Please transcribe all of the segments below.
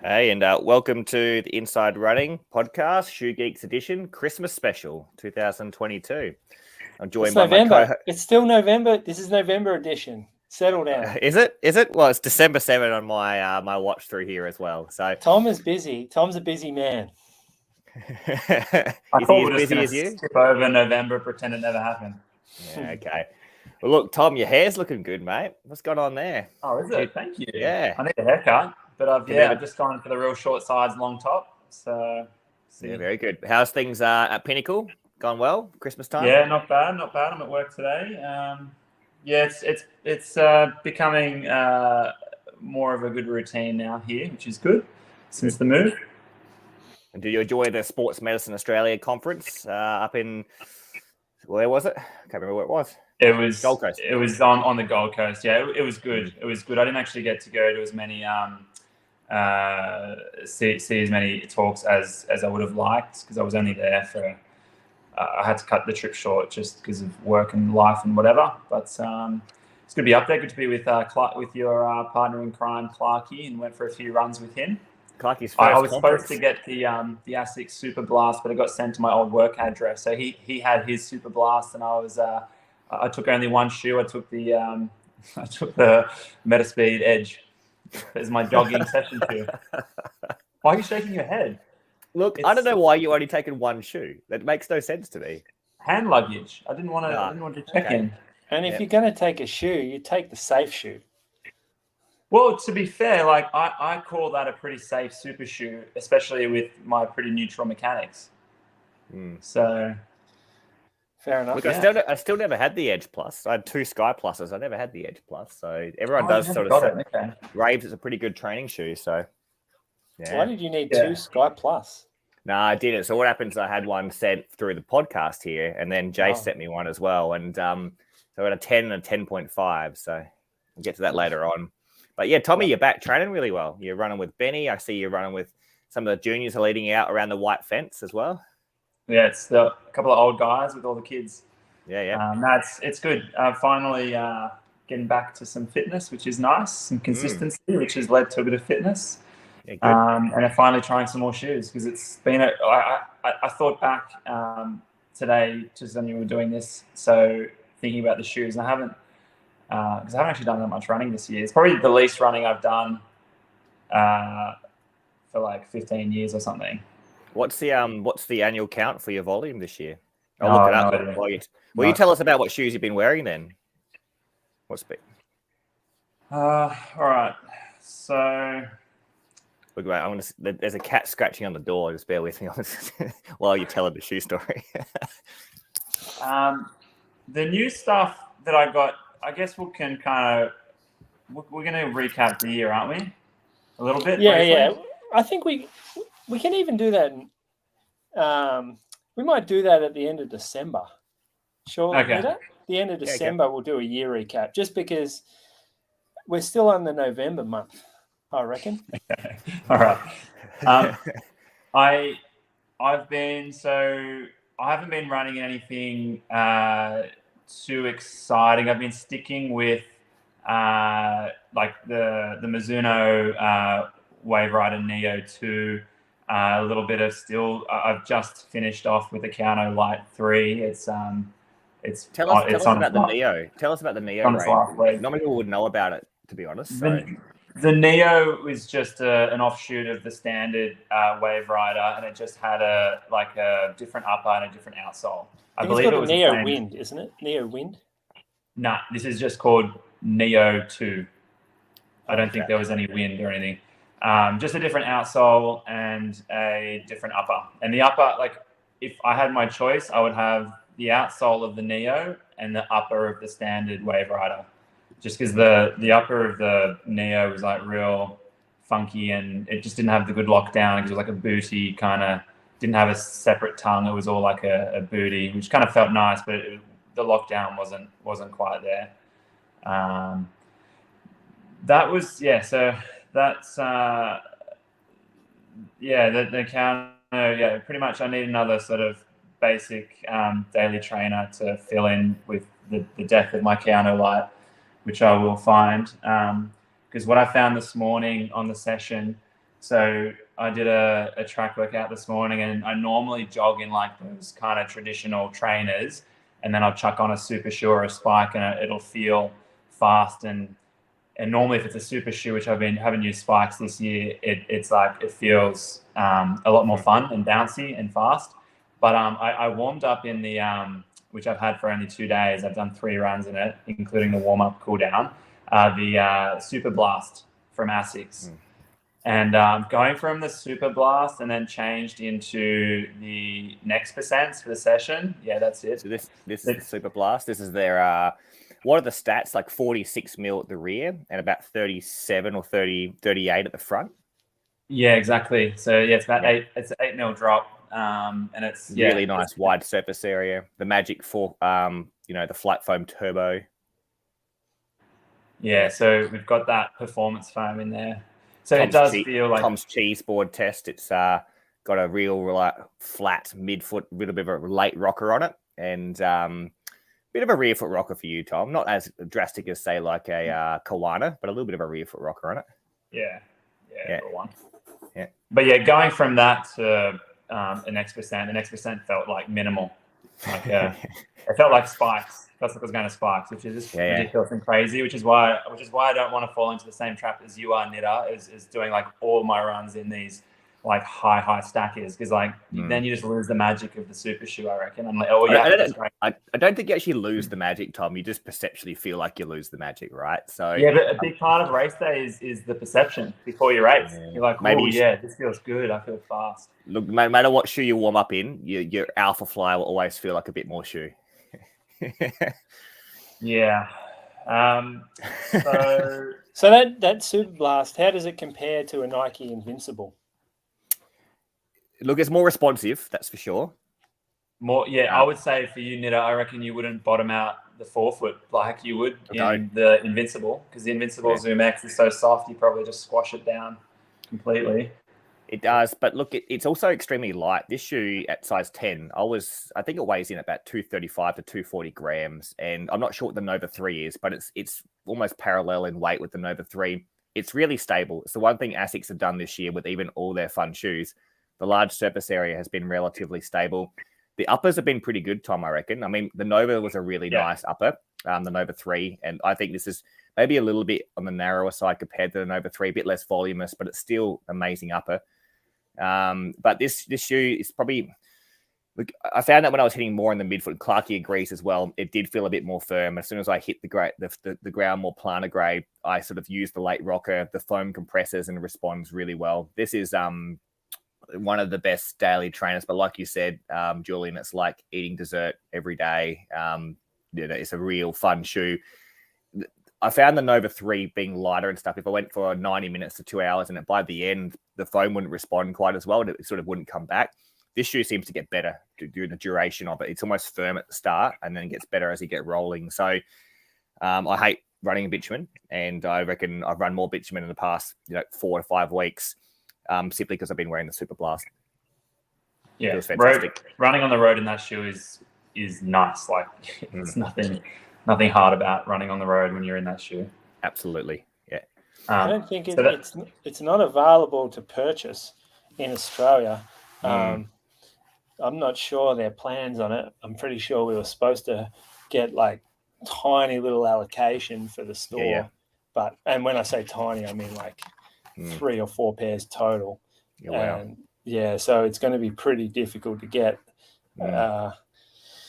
Hey, and welcome to the Inside Running podcast, Shoe Geeks edition, Christmas special 2022. I'm joined It's by my November. co-host. It's still November. This is November edition. Settle down. Is it? Is it? Well, it's December 7 on my my watch through here as well. So Tom is busy. Tom's a busy man. is I he thought as we're just busy going as to you? skip over November, pretend it never happened. Yeah, okay. Well, look, Tom, your hair's looking good, mate. What's going on there? Oh, is it? Thank you. Yeah. I need a haircut, but I've Yeah. just gone for the real short sides, long top. So, Yeah, very good. How's things at Pinnacle? Gone well? Christmas time? yeah, not bad, not bad. I'm at work today. Yeah, it's becoming more of a good routine now here, which is good since the move. And do you enjoy the Sports Medicine Australia conference up in, where was it? I can't remember where it was. It was Gold Coast. It was on the Gold Coast. Yeah, it was good. It was good. I didn't actually get to go to as many see as many talks as I would have liked because I was only there for. I had to cut the trip short just because of work and life and whatever. But it's good to be up there. Good to be with your partner in crime, Clarkey, and went for a few runs with him. Clarkey's first I was conference. supposed to get the ASIC Super Blast, but it got sent to my old work address. So he had his Super Blast, and I took only one shoe. I took the Metaspeed Edge as my jogging session shoe. Why are you shaking your head? Look, I don't know why you only taken one shoe. That makes no sense to me. Hand luggage. I didn't want to check in. And if you're going to take a shoe, you take the safe shoe. Well, to be fair, like I call that a pretty safe super shoe, especially with my pretty neutral mechanics. So fair enough. Look, yeah. I still never had the Edge Plus. I had two Sky Pluses. I never had the Edge Plus. So everyone I does never sort got of it. Okay. raves it's a pretty good training shoe. So yeah. Why did you need Yeah. two Sky Plus? No, I didn't. So what happens? I had one sent through the podcast here, and then Jay Oh. sent me one as well. And so I got a 10 and a 10.5. So we'll get to that later on. But yeah, Tommy, you're back training really well. You're running with Benny. I see you're running with some of the juniors are leading out around the white fence as well. Yeah, it's a couple of old guys with all the kids. Yeah. It's good. Finally getting back to some fitness, which is nice, some consistency, which has led to a bit of fitness. Yeah, good. And I'm finally trying some more shoes because it's been I thought back today just when you were doing this, so thinking about the shoes, and I haven't because I haven't actually done that much running this year. It's probably the least running I've done for like 15 years or something. What's the annual count for your volume this year? I'll look it up. Will you tell us about what shoes you've been wearing then? What's been? All right. So Look, right, there's a cat scratching on the door. Just bear with me on this while you tell the shoe story. the new stuff that I got, I guess we're going to recap the year, aren't we? A little bit. Yeah, briefly? yeah. I think we can even do that. We might do that at the end of December. Sure. Okay. Nitta? The end of December, we'll do a year recap, just because we're still on the November month, I reckon. Okay. All right. I haven't been running anything too exciting. I've been sticking with like the Mizuno Wave Rider Neo 2. A little bit of still. I've just finished off with the Kano Light 3. Tell us about the Neo. Tell us about the Neo. Not many people would know about it, to be honest. So. The Neo was just an offshoot of the standard Wave Rider, and it just had a different upper and a different outsole. I believe it's got it was a Neo Wind, isn't it? Neo Wind. Nah, this is just called Neo 2. I don't think there was any wind or anything. Just a different outsole and a different upper. And the upper, like, if I had my choice, I would have the outsole of the Neo and the upper of the standard Wave Rider. Just because the upper of the Neo was like real funky and it just didn't have the good lockdown because it was like a booty kind of, didn't have a separate tongue. It was all like a booty, which kind of felt nice, but the lockdown wasn't quite there. That was, yeah, so that's, the Kano, yeah, pretty much I need another sort of basic daily trainer to fill in with the depth of my Kano Light, which I will find. Because what I found this morning on the session So I did a track workout this morning, and I normally jog in like those kind of traditional trainers, and then I'll chuck on a super shoe or a spike, and it'll feel fast. And normally if it's a super shoe, which haven't used spikes this year, it's like it feels a lot more fun and bouncy and fast. But I warmed up in the which I've had for only 2 days. I've done 3 runs in it, including the warm up, cool down. The Super Blast from Asics. And going from the Super Blast and then changed into the Next Percents for the session. Yeah, that's it. So this is the Super Blast. This is their what are the stats? Like 46 mil at the rear and about 37 or 38 at the front. Yeah, exactly. So yeah, it's about 8 mil drop. And it's really nice wide surface area. The Magic for the flight foam turbo. Yeah, so we've got that performance foam in there. So it does feel like Tom's cheese board test. It's got a real flat midfoot, a little bit of a late rocker on it, and bit of a rear foot rocker for you, Tom. Not as drastic as say like a Kawana, but a little bit of a rear foot rocker on it. Yeah, for one. Yeah, but yeah, going from that to the Next Percent felt like minimal. Like it felt like spikes. That's like I was going to spikes, which is just ridiculous and crazy. Which is why I don't want to fall into the same trap as you are, Nitta, is doing like all my runs in these like high stackers, because like then you just lose the magic of the super shoe, I reckon. I'm like, I don't think you actually lose the magic, Tom. You just perceptually feel like you lose the magic, right? So yeah, but a big part of race day is the perception before you race. You're like, this feels good. I feel fast. Look, no matter what shoe you warm up in, your Alpha Fly will always feel like a bit more shoe. Yeah. So that Super Blast, how does it compare to a Nike Invincible? Look, it's more responsive, that's for sure. I would say for you, Nitta, I reckon you wouldn't bottom out the forefoot like you would in the Invincible, because the Invincible Zoom X is so soft, you probably just squash it down completely. It does, but look, it's also extremely light. This shoe at size 10, I think it weighs in about 235 to 240 grams, and I'm not sure what the Nova 3 is, but it's almost parallel in weight with the Nova 3. It's really stable. It's the one thing Asics have done this year with even all their fun shoes. The large surface area has been relatively stable. The uppers have been pretty good, Tom, I reckon. I mean, the Nova was a really nice upper, the Nova 3, and I think this is maybe a little bit on the narrower side compared to the Nova 3, a bit less voluminous, but it's still amazing upper. But this shoe is probably, look, I found that when I was hitting more in the midfoot, Clarky agrees as well, it did feel a bit more firm. As soon as I hit the ground more planar grade, I sort of used the late rocker, the foam compresses, and responds really well. This is one of the best daily trainers, but like you said, Julian, it's like eating dessert every day. It's a real fun shoe. I found the Nova 3 being lighter and stuff. If I went for 90 minutes to 2 hours and by the end, the foam wouldn't respond quite as well. It sort of wouldn't come back. This shoe seems to get better during the duration of it. It's almost firm at the start and then it gets better as you get rolling. So I hate running in bitumen, and I reckon I've run more bitumen in the past 4 to 5 weeks simply because I've been wearing the Super Blast. Yeah, it fantastic. Running on the road in that shoe is nice. Like it's nothing hard about running on the road when you're in that shoe. Absolutely, yeah. I don't think it's not available to purchase in Australia. I'm not sure their plans on it. I'm pretty sure we were supposed to get like tiny little allocation for the store, and when I say tiny, I mean like 3 or 4 pairs total. So it's going to be pretty difficult to get. Do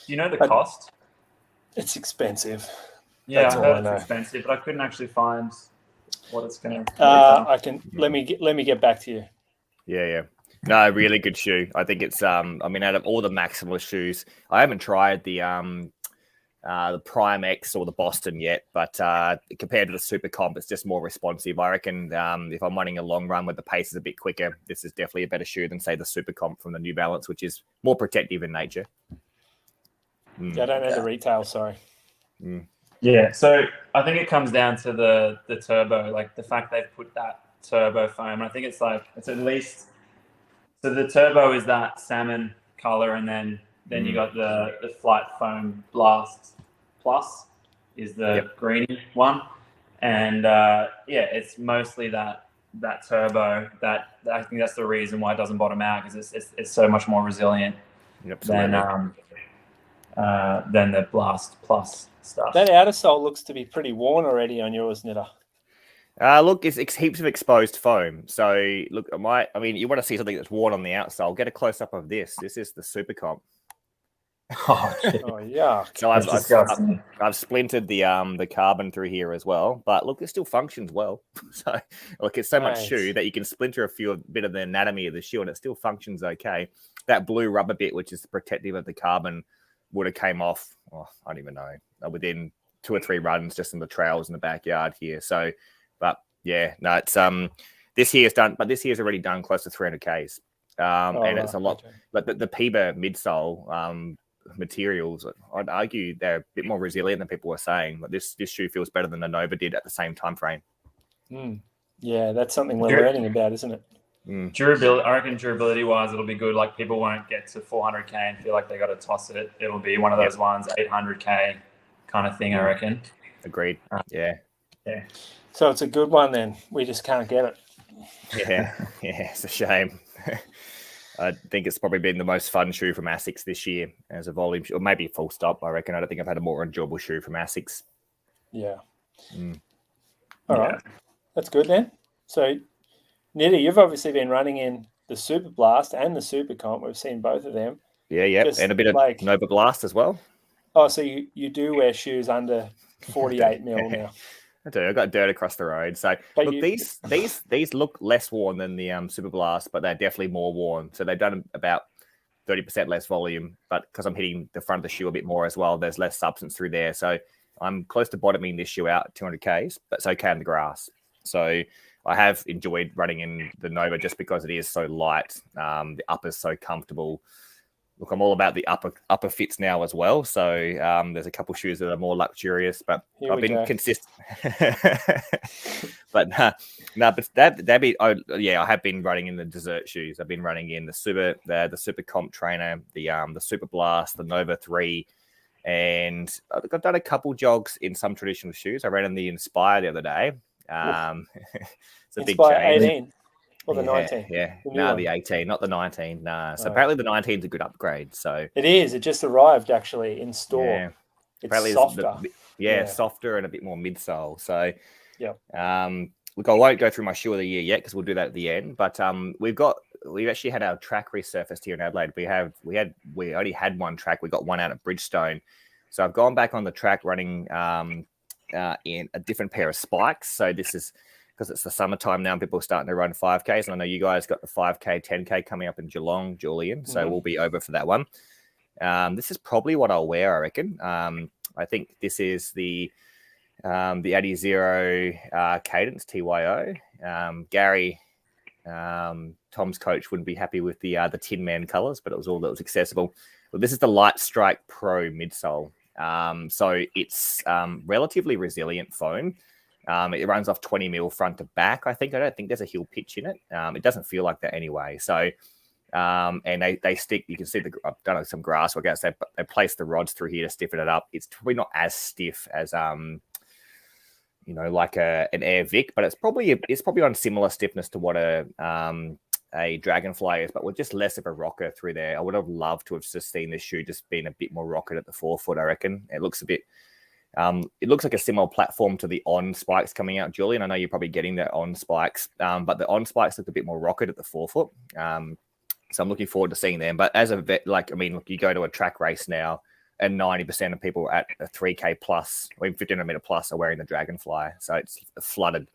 you know the cost? It's expensive. Yeah, I heard it's expensive, but I couldn't actually find what it's going to. I can let me get back to you. Yeah. No, really good shoe. I think it's out of all the maximalist shoes, I haven't tried the Prime X or the Boston yet, but compared to the Super Comp, it's just more responsive. I reckon if I'm running a long run where the pace is a bit quicker, this is definitely a better shoe than say the Super Comp from the New Balance, which is more protective in nature. Yeah, I don't know the retail, sorry. Yeah, so I think it comes down to the turbo, like the fact they've put that turbo foam. I think it's at least, so the turbo is that salmon color, and then you got the Flight Foam Blast Plus is the greeny one. And it's mostly that that turbo. That I think that's the reason why it doesn't bottom out, because it's so much more resilient than the Blast Plus stuff. That outer sole looks to be pretty worn already on yours, Nitta. Look, it's heaps of exposed foam. So look, you want to see something that's worn on the outsole? Get a close up of this. This is the Super Comp. Oh yeah. So I've splintered the carbon through here as well, but look, it still functions well. So look, it's so much shoe that you can splinter a bit of the anatomy of the shoe, and it still functions okay. That blue rubber bit, which is protective of the carbon, would have came off. Oh, I don't even know, within 2 or 3 runs just in the trails in the backyard here. So, but yeah, no, it's this year's done, but this year's already done close to 300 Ks, and it's a lot. But the PIBA midsole materials, I'd argue they're a bit more resilient than people were saying. But this shoe feels better than the Nova did at the same time frame. Yeah, that's something we're learning about, isn't it? Durability, I reckon durability wise, it'll be good. Like people won't get to 400K and feel like they got to toss it. It'll be one of those ones, 800K kind of thing, I reckon. Agreed. Yeah. So it's a good one then. We just can't get it. Yeah, it's a shame. I think it's probably been the most fun shoe from Asics this year as a volume, or maybe full stop. I reckon. I don't think I've had a more enjoyable shoe from Asics. Yeah. All right. That's good then. So, Nitta, you've obviously been running in the Super Blast and the Super Comp. We've seen both of them. Yeah. And a bit of Nova Blast as well. Oh, so you do wear shoes under 48 mil now. I do. I got dirt across the road. So look, these look less worn than the Super Blast, but they're definitely more worn. So they've done about 30% less volume, but because I'm hitting the front of the shoe a bit more as well, there's less substance through there. So I'm close to bottoming this shoe out at 200 Ks, but it's okay in the grass. So I have enjoyed running in the Nova just because it is so light. The upper's so comfortable. Look, I'm all about the upper fits now as well. So there's a couple shoes that are more luxurious, but I've been consistent. But I have been running in the dessert shoes. I've been running in the Super Comp Trainer, the Super Blast, the Nova 3, and I've done a couple jogs in some traditional shoes. I ran in the Inspire the other day. It's a big change. 18. Or the 19? Yeah. No, the 18, not the 19. Nah. So apparently the 19 is a good upgrade. So it is. It just arrived actually in store. Yeah. It's apparently softer. Softer and a bit more midsole. So look, I won't go through my shoe of the year yet because we'll do that at the end. But we've actually had our track resurfaced here in Adelaide. We only had one track. We got one out at Bridgestone. So I've gone back on the track running in a different pair of spikes. So this is because it's the summertime now and people are starting to run 5Ks. And I know you guys got the 5K, 10K coming up in Geelong, Julian. So we'll be over for that one. This is probably what I'll wear, I reckon. I think this is the Addy Zero Cadence TYO. Gary, Tom's coach, wouldn't be happy with the Tin Man colors, but it was all that was accessible. Well, this is the Light Strike Pro midsole. So it's relatively resilient foam. It runs off 20 mil front to back. I don't think there's a heel pitch in it. It doesn't feel like that anyway. So, and they stick, you can see I've done some grass work outside, but they place the rods through here to stiffen it up. It's probably not as stiff as, like an Air Vic, but it's probably on similar stiffness to what a Dragonfly is, but with just less of a rocker through there. I would have loved to have just seen this shoe just being a bit more rocketed at the forefoot, I reckon. It looks a bit, it looks like a similar platform to the On spikes coming out, Julian. I know you're probably getting the On spikes, but the On spikes look a bit more rocketed at the forefoot. So I'm looking forward to seeing them. But as a vet, look, you go to a track race now, and 90% of people at a 3K plus or even 1500 meter plus are wearing the Dragonfly. So it's flooded.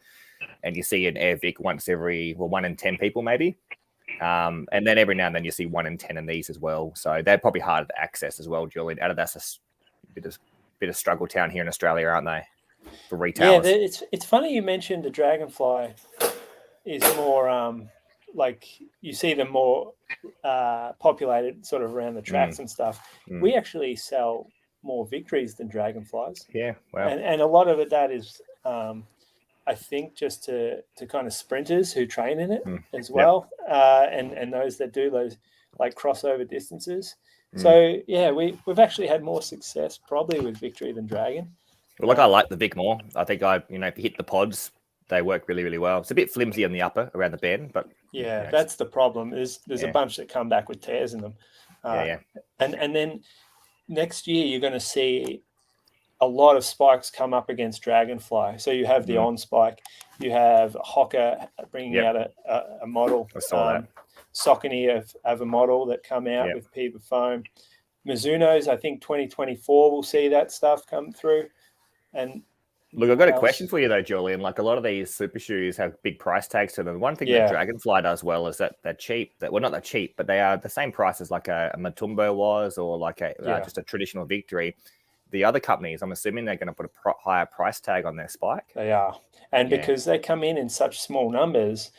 And you see an Air Vic once every, 1 in 10 people maybe. And then every now and then you see 1 in 10 in these as well. So they're probably harder to access as well, Julian. That's a bit of struggle town here in Australia, aren't they? For retailers. Yeah, it's funny you mentioned the Dragonfly is more like you see them more populated sort of around the tracks and stuff. We actually sell more Victories than Dragonflies. Yeah, wow. And a lot of that is I think just to kind of sprinters who train in it as well, and those that do those like crossover distances. So yeah, we've actually had more success probably with Victory than Dragon. Well, I like the Vic more. I think if you hit the pods, they work really, really well. It's a bit flimsy on the upper around the bend, but yeah, that's the problem. There's a bunch that come back with tears in them. And then next year you're going to see a lot of spikes come up against Dragonfly. So you have the On Spike, you have Hocker bringing out a model. I saw that. Saucony have a model that come out with Piva foam. Mizuno's, I think 2024 will see that stuff come through. And look, I've got a question for you though, Julian. Like a lot of these super shoes have big price tags to them. One thing that Dragonfly does well is that they're cheap. Well, not that cheap, but they are the same price as like a Matumbo was, or like just a traditional Victory. The other companies, I'm assuming they're going to put a higher price tag on their spike. They are, and because they come in such small numbers,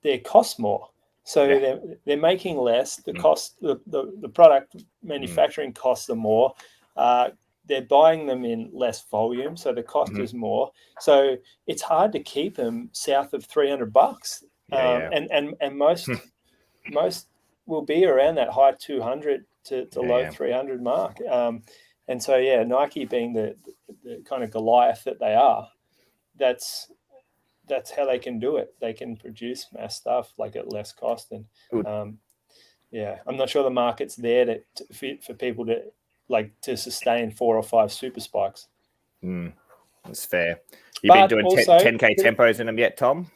they cost more. So they're making less. The cost, the product manufacturing costs them more. They're buying them in less volume, so the cost is more. So it's hard to keep them south of $300. And most will be around that high 200 to low 300 mark. And so Nike being the kind of Goliath that they are, that's how they can do it. They can produce mass stuff like at less cost. And I'm not sure the market's there for people to sustain 4 or 5 super spikes. That's fair. You've been doing 10K tempos in them yet, Tom?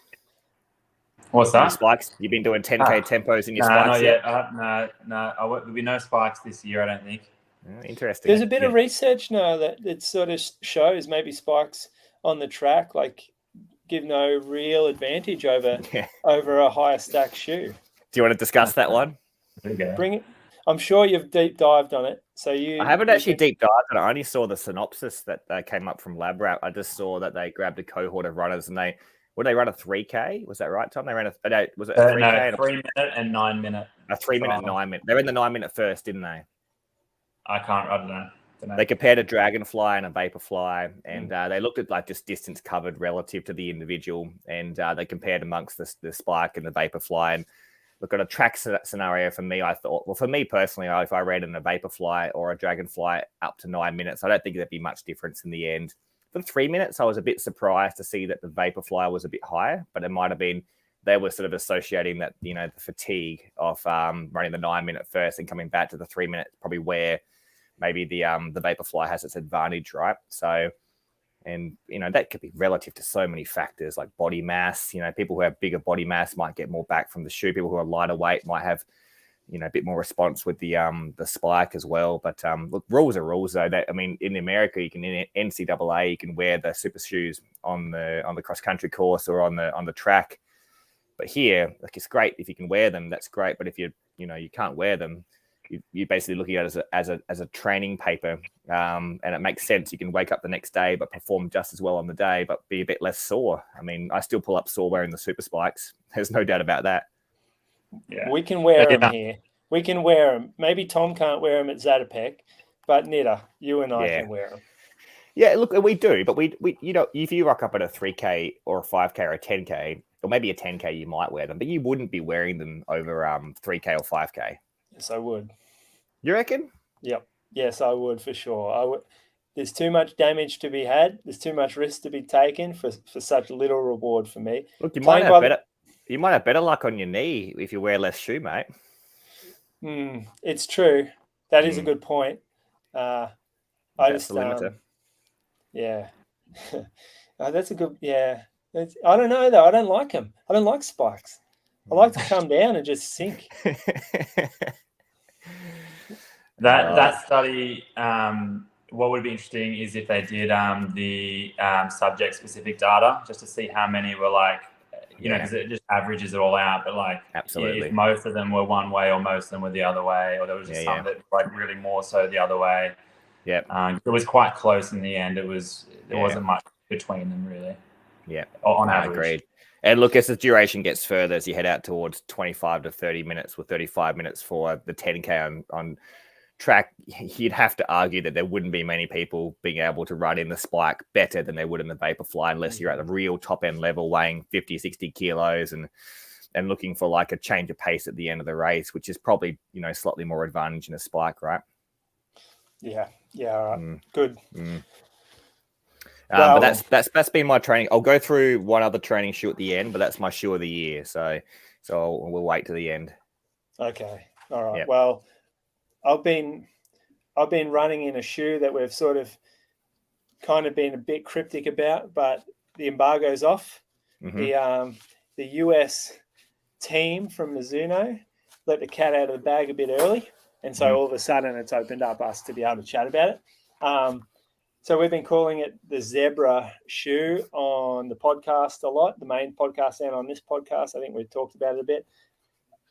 What's that? Spikes? You've been doing 10K tempos in your spikes? Not yet. No. There'll be no spikes this year, I don't think. Interesting. There's a bit of research now that it sort of shows maybe spikes on the track give no real advantage over a higher stack shoe. Do you want to discuss that one? Bring it. I'm sure you've deep dived on it. I haven't actually deep dived on it. I only saw the synopsis that came up from LabRap. I just saw that they grabbed a cohort of runners and they run a 3K? Was that right, Tom? They ran was it a 3K? No, 3 minute and 9 minute. A 3 minute, 9 minute. They're in the 9 minute first, didn't they? I don't know. They compared a Dragonfly and a Vaporfly, and they looked at like just distance covered relative to the individual, and they compared amongst the Spike and the Vaporfly. And look, at a track scenario for me, I thought, well, for me personally, if I ran in a Vaporfly or a Dragonfly up to 9 minutes, I don't think there'd be much difference in the end. For 3 minutes, I was a bit surprised to see that the Vaporfly was a bit higher, but it might have been they were sort of associating that, the fatigue of running the 9 minute first and coming back to the 3 minutes, probably where maybe the Vaporfly has its advantage, right? So, and that could be relative to so many factors like body mass. People who have bigger body mass might get more back from the shoe. People who are lighter weight might have, a bit more response with the spike as well. But look, rules are rules though. In America, you can in NCAA, you can wear the super shoes on the cross country course or on the track. But here, it's great if you can wear them. That's great. But if you can't wear them, you're basically looking at it as a training paper, and it makes sense. You can wake up the next day but perform just as well on the day, but be a bit less sore. I still pull up sore wearing the super spikes. There's no doubt about that. Yeah, we can wear them here. We can wear them. Maybe Tom can't wear them at Zatopek, but Nitta, you and I can wear them. Yeah, look, we do, but we if you rock up at a 3K or a 5K or a 10K, or maybe a 10K, you might wear them, but you wouldn't be wearing them over 3K or 5K. Yes, I would. You reckon? Yep. Yes, I would for sure. I would. There's too much damage to be had. There's too much risk to be taken for such little reward for me. Look, you might have better luck on your knee if you wear less shoe, mate. It's true. That is a good point. That's the limiter. Yeah. That's a good. Yeah. I don't know though. I don't like them. I don't like spikes. I like to come down and just sink. That study, what would be interesting is if they did the subject-specific data, just to see how many were because it just averages it all out. But absolutely, if most of them were one way or most of them were the other way, or there was just some that really more so the other way. Yeah, it was quite close in the end. There wasn't much between them really. Yeah, on average. Agreed. And look, as the duration gets further, as you head out towards 25 to 30 minutes with 35 minutes for the 10K on track, you'd have to argue that there wouldn't be many people being able to run in the spike better than they would in the Vaporfly unless you're at the real top end level weighing 50, 60 kilos and looking for a change of pace at the end of the race, which is probably, slightly more advantage in a spike, right? Yeah. Yeah. All right. Good. But that's been my training. I'll go through one other training shoe at the end, but that's my shoe of the year. So we'll wait to the end. Okay. All right. Yep. Well, I've been running in a shoe that we've sort of kind of been a bit cryptic about, but the embargo's off. Mm-hmm. The US team from Mizuno let the cat out of the bag a bit early, and so all of a sudden it's opened up us to be able to chat about it. So we've been calling it the Zebra shoe on the podcast a lot, the main podcast and on this podcast. I think we've talked about it a bit.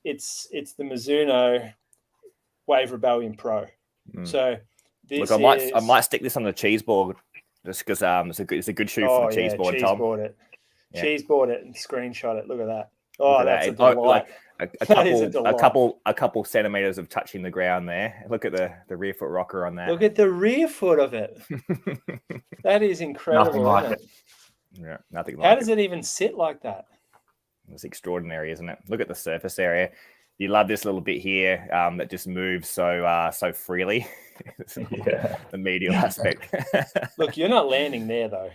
It's the Mizuno Wave Rebellion Pro. So this I might stick this on the cheese board just because it's a good shoe for the cheese board, Tom. Cheese board it and screenshot it. Look at that. Oh, that's a delight. Like a couple centimeters of touching the ground there. Look at the rear foot rocker on that. Look at the rear foot of it. That is incredible. Nothing like it. Yeah, nothing like it. How it. does it even sit like that? It's extraordinary, isn't it? Look at the surface area. You love this little bit here that just moves so freely. The medial aspect. Look, you're not landing there though.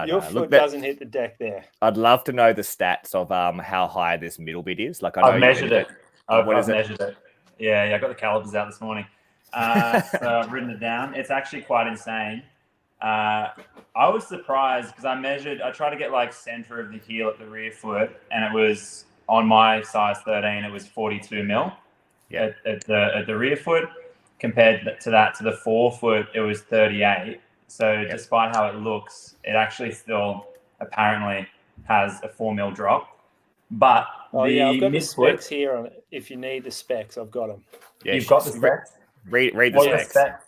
Your foot doesn't hit the deck there. I'd love to know the stats of how high this middle bit is. Like I've measured it. I've measured it. Yeah, I got the calipers out this morning. So I've written it down. It's actually quite insane. I was surprised because I tried to get like center of the heel at the rear foot, and it was on my size 13. It was 42 mil at the rear foot. Compared to the forefoot, it was 38. So despite how it looks, it actually still apparently has a 4 mil drop. But I've got the specs here on it. If you need the specs, I've got them. Yeah, you've got the specs. Read the specs.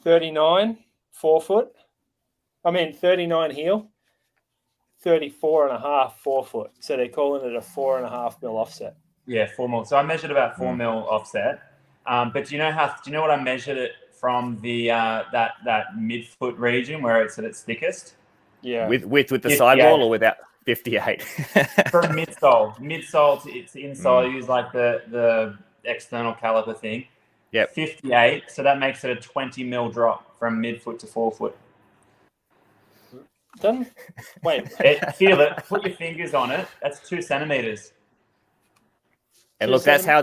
39 forefoot. 39 heel. 34.5 forefoot. So they're calling it a 4.5 mil offset. Yeah, 4 mil. So I measured about 4 mil offset. But do you know what I measured it from the that midfoot region where it's at its thickest? Yeah. With the sidewall or without 58? From midsole to insole, I use like the external caliper thing. Yeah. 58. So that makes it a 20 mil drop from midfoot to forefoot. Wait. Feel it. Put your fingers on it. That's 2 centimeters. And look, that's how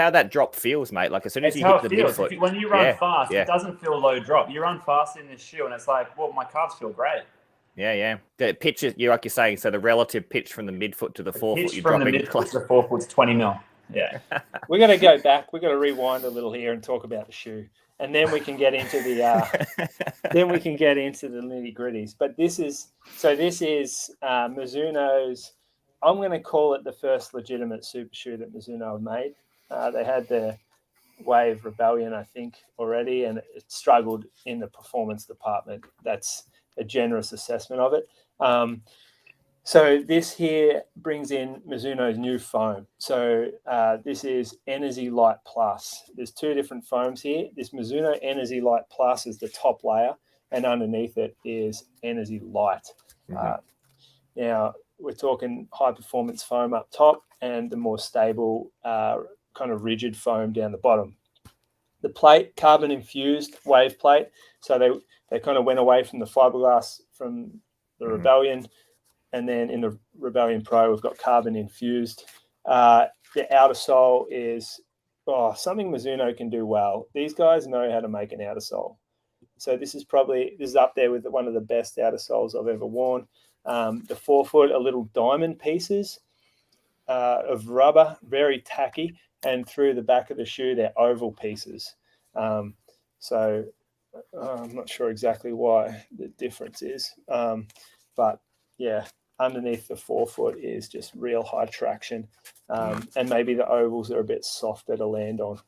that drop feels, mate. Like as soon as you hit the midfoot, when you run fast, it doesn't feel low drop. You run fast in this shoe, and it's like, well, my calves feel great. Yeah. The pitch is, like you're saying, so the relative pitch from the midfoot to the forefoot, you're dropping. From the midfoot to the forefoot's 20 mil. Yeah. We're gonna go back. We're gonna rewind a little here and talk about the shoe, and then we can get into the nitty gritties. But this is Mizuno's. I'm going to call it the first legitimate super shoe that Mizuno have made. They had the Wave Rebellion, I think, already, and it struggled in the performance department. That's a generous assessment of it. So this here brings in Mizuno's new foam. So this is Energy Light Plus. There's 2 different foams here. This Mizuno Energy Light Plus is the top layer, and underneath it is Energy Light. Now, we're talking high-performance foam up top and the more stable, kind of rigid foam down the bottom. The plate, carbon-infused wave plate. So they kind of went away from the fiberglass from the Rebellion. And then in the Rebellion Pro, we've got carbon-infused. The outer sole is something Mizuno can do well. These guys know how to make an outer sole. So this is up there with one of the best outer soles I've ever worn. The forefoot are little diamond pieces of rubber, very tacky, and through the back of the shoe, they're oval pieces. So I'm not sure exactly why the difference is. But yeah, underneath the forefoot is just real high traction. And maybe the ovals are a bit softer to land on.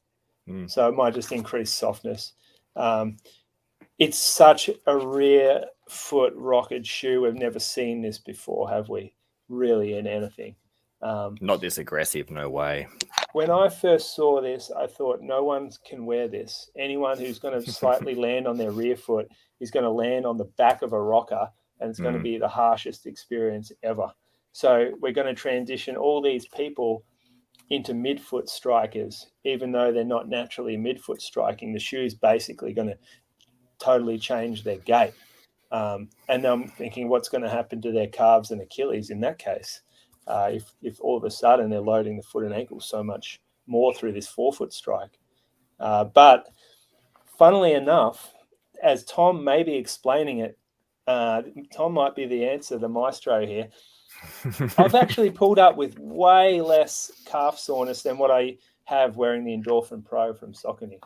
So it might just increase softness. It's such a rare foot rocket shoe. We've never seen this before, have we? Really, in anything. Not this aggressive, no way. When I first saw this, I thought no one can wear this. Anyone who's going to slightly land on their rear foot is going to land on the back of a rocker, and it's going to be the harshest experience ever. So we're going to transition all these people into midfoot strikers, even though they're not naturally midfoot striking. The shoe is basically going to totally change their gait. And I'm thinking, what's going to happen to their calves and Achilles in that case? If all of a sudden they're loading the foot and ankle so much more through this forefoot strike. But funnily enough, as Tom may be explaining it, Tom might be the answer, the maestro here. I've actually pulled up with way less calf soreness than what I have wearing the Endorphin Pro from Saucony.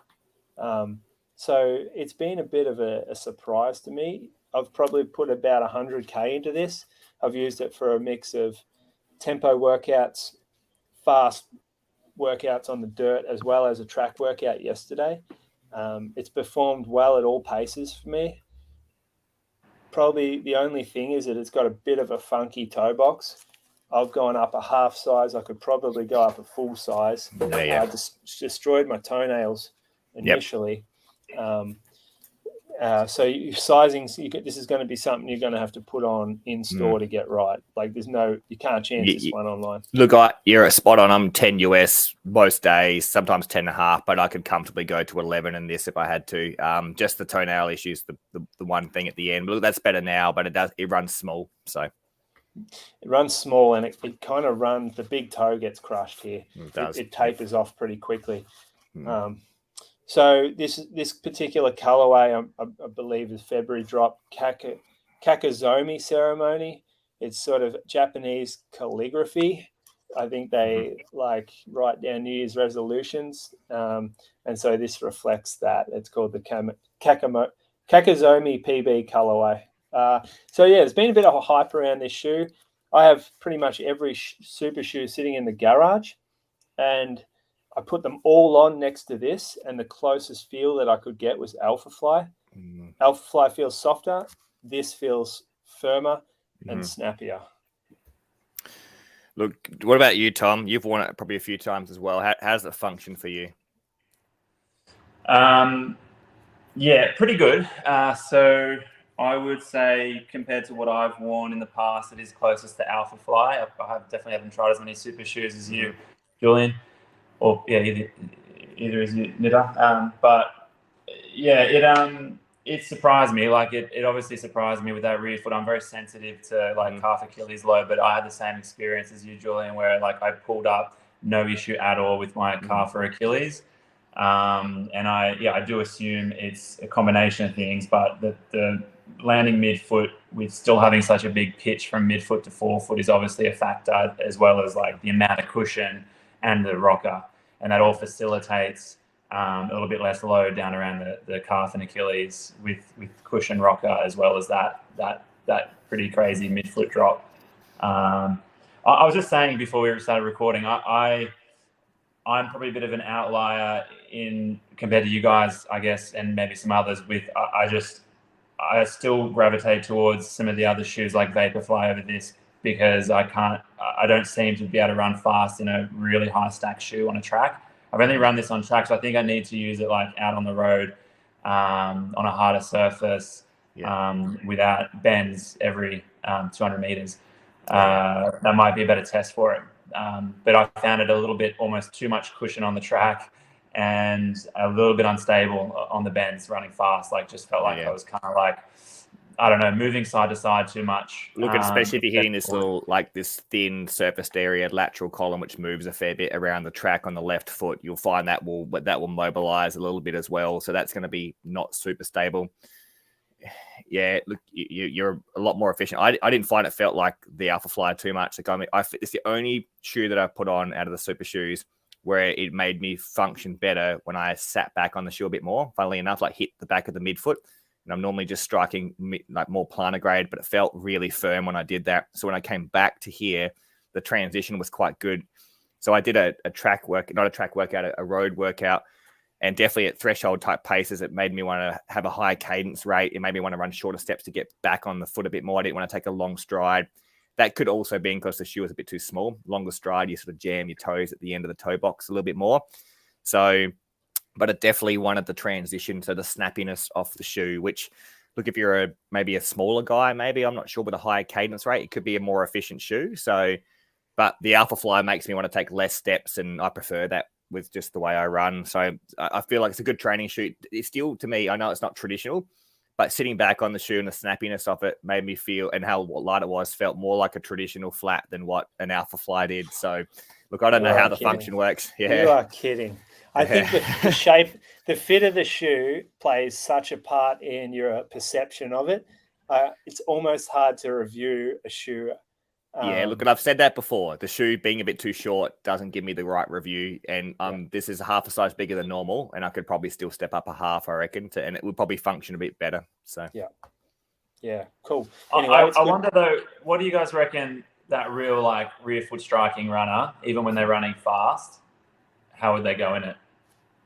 So it's been a bit of a surprise to me. I've probably put about 100K into this. I've used it for a mix of tempo workouts, fast workouts on the dirt, as well as a track workout yesterday. It's performed well at all paces for me. Probably the only thing is that it's got a bit of a funky toe box. I've gone up a half size. I could probably go up a full size. I destroyed my toenails initially. Yep. So sizing, this is going to be something you're going to have to put on in store to get right. Like you can't change this one online. Look, you're spot on. I'm 10 US most days, sometimes 10.5, but I could comfortably go to 11 in this if I had to. Just the toenail issues, the one thing at the end. Look, that's better now, but it runs small. So it runs small, and it kind of runs. The big toe gets crushed here. It does. It tapers off pretty quickly. So this particular colorway, I believe, is February drop, Kakazomi ceremony. It's sort of Japanese calligraphy. I think they write down New Year's resolutions. And so this reflects that. It's called the Kakazomi PB colorway. So yeah, there's been a bit of a hype around this shoe. I have pretty much every super shoe sitting in the garage, and I put them all on next to this, and the closest feel that I could get was Alpha Fly. Alpha Fly feels softer. This feels firmer and snappier. Look, what about you, Tom? You've worn it probably a few times as well. How does it function for you? Yeah, pretty good. So I would say compared to what I've worn in the past, it is closest to Alpha Fly. I definitely haven't tried as many super shoes as you, Julian. Or yeah, either is Nitta. But yeah, it surprised me. Like it obviously surprised me with that rear foot. I'm very sensitive to calf Achilles low, but I had the same experience as you, Julian, where I pulled up, no issue at all with my calf or Achilles. And I do assume it's a combination of things, but the landing midfoot with still having such a big pitch from midfoot to forefoot is obviously a factor, as well as the amount of cushion and the rocker, and that all facilitates a little bit less load down around the calf and Achilles with cushion rocker, as well as that pretty crazy midfoot drop. I was just saying before we started recording, I'm probably a bit of an outlier compared to you guys, I guess, and maybe some others. I still gravitate towards some of the other shoes like Vaporfly over this, because I don't seem to be able to run fast in a really high stack shoe on a track. I've only run this on track, so I think I need to use it out on the road, on a harder surface, without bends every 200 meters. That might be a better test for it. But I found it a little bit almost too much cushion on the track and a little bit unstable on the bends running fast. Just felt like I was kind of I don't know, moving side to side too much. Look, especially if you're hitting this little, this thin surfaced area, lateral column, which moves a fair bit around the track on the left foot, you'll find that will mobilize a little bit as well. So that's going to be not super stable. Yeah, look, you're a lot more efficient. I didn't find it felt like the Alpha Fly too much. It's the only shoe that I put on out of the super shoes where it made me function better when I sat back on the shoe a bit more. Funnily enough, hit the back of the midfoot. And I'm normally just striking more plantar grade, but it felt really firm when I did that. So when I came back to here, the transition was quite good. So I did a road workout, and definitely at threshold type paces, it made me want to have a high cadence rate. It made me want to run shorter steps to get back on the foot a bit more. I didn't want to take a long stride. That could also be because the shoe was a bit too small. Longer stride, you sort of jam your toes at the end of the toe box a little bit more. So, but it definitely wanted the transition to the snappiness off the shoe, which, look, if you're maybe a smaller guy, maybe, I'm not sure, with a higher cadence rate, it could be a more efficient shoe. So, but the Alpha Fly makes me want to take less steps, and I prefer that with just the way I run. So I feel like it's a good training shoe. It's still, to me, I know it's not traditional, but sitting back on the shoe and the snappiness of it made me feel, and how light it was, felt more like a traditional flat than what an Alpha Fly did. So, look, I don't know how the function works. Yeah, you are kidding. I think the shape, the fit of the shoe plays such a part in your perception of it. It's almost hard to review a shoe. Yeah, look, and I've said that before. The shoe being a bit too short doesn't give me the right review, and this is a half a size bigger than normal, and I could probably still step up a half, I reckon, and it would probably function a bit better. So yeah, cool. Anyway, I wonder though, what do you guys reckon that real like rear foot striking runner, even when they're running fast, how would they go in it?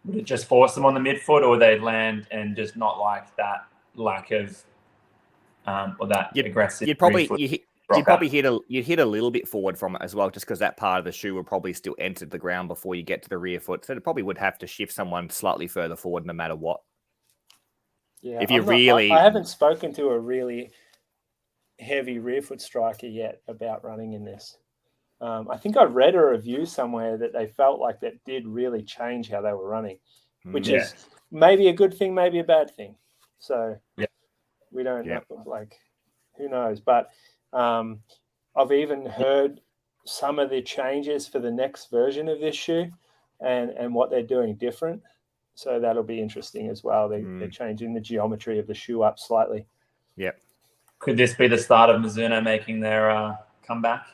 Would it just force them on the midfoot, or would they land and just not like that lack of or that aggressive? You'd probably hit a little bit forward from it as well, just because that part of the shoe will probably still enter the ground before you get to the rear foot. So it probably would have to shift someone slightly further forward, no matter what. Yeah, if you I haven't spoken to a really heavy rear foot striker yet about running in this. I think I read a review somewhere that they felt like that did really change how they were running, which is maybe a good thing, maybe a bad thing. So we don't know, like, who knows? But I've even heard some of the changes for the next version of this shoe and what they're doing different. So that'll be interesting as well. They're changing the geometry of the shoe up slightly. Yep. Could this be the start of Mizuno making their comeback?